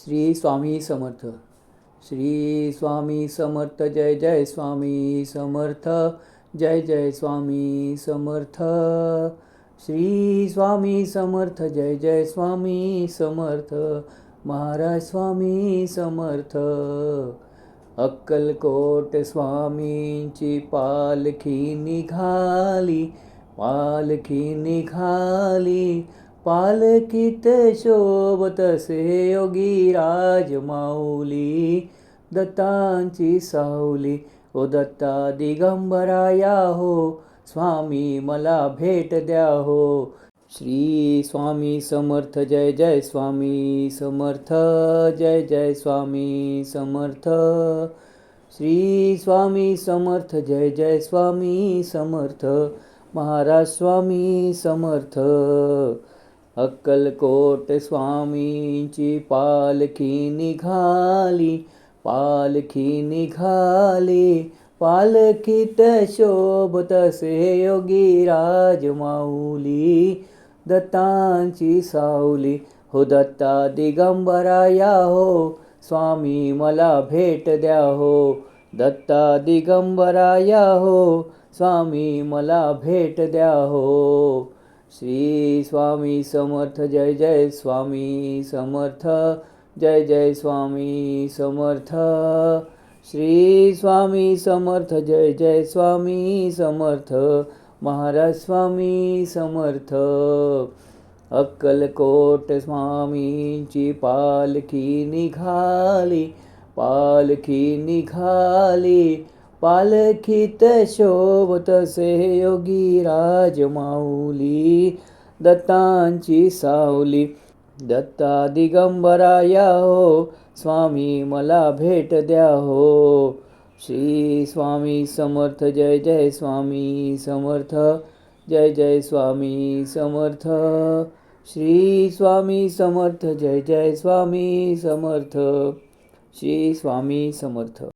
श्री स्वामी समर्थ. श्री स्वामी समर्थ. जय जय स्वामी समर्थ. जय जय स्वामी समर्थ. श्री स्वामी समर्थ. जय जय स्वामी समर्थ. महाराज स्वामी समर्थ. अक्कलकोट स्वामींची पालखी निघाली, पालखी निघाली. पालखीत शोभतसे योगी राज माऊली. दत्तांची सावली. ओ दत्ता दिगंबरा या हो, स्वामी मला भेट द्या हो. श्री स्वामी समर्थ. जय जय स्वामी समर्थ. जय जय स्वामी समर्थ. श्री स्वामी समर्थ. जय जय स्वामी समर्थ. महाराज स्वामी समर्थ. अक्कलकोट स्वामींची पालखी निघाली, पालखी निघाली. पालखीत शोभतसे योगी राज माऊली. दत्तांची सावली. हो दत्ता दिगंबरा या हो, स्वामी मला भेट द्या हो. दत्ता दिगंबरा या हो, स्वामी मला भेट द्या हो. श्री स्वामी समर्थ. जय जय स्वामी समर्थ. जय जय स्वामी समर्थ. श्री स्वामी समर्थ. जय जय स्वामी समर्थ. महाराज स्वामी समर्थ. अक्कलकोट स्वामींची पालखी निघाली, पालखी निघाली. पालखीत शोभतसे योगी राज माऊली. दत्तांची सावली. दत्ता दिगंबरा या हो, स्वामी मला भेट द्या हो. श्री स्वामी समर्थ. जय जय स्वामी समर्थ. जय जय स्वामी समर्थ. श्री स्वामी समर्थ. जय जय स्वामी समर्थ. श्री स्वामी समर्थ.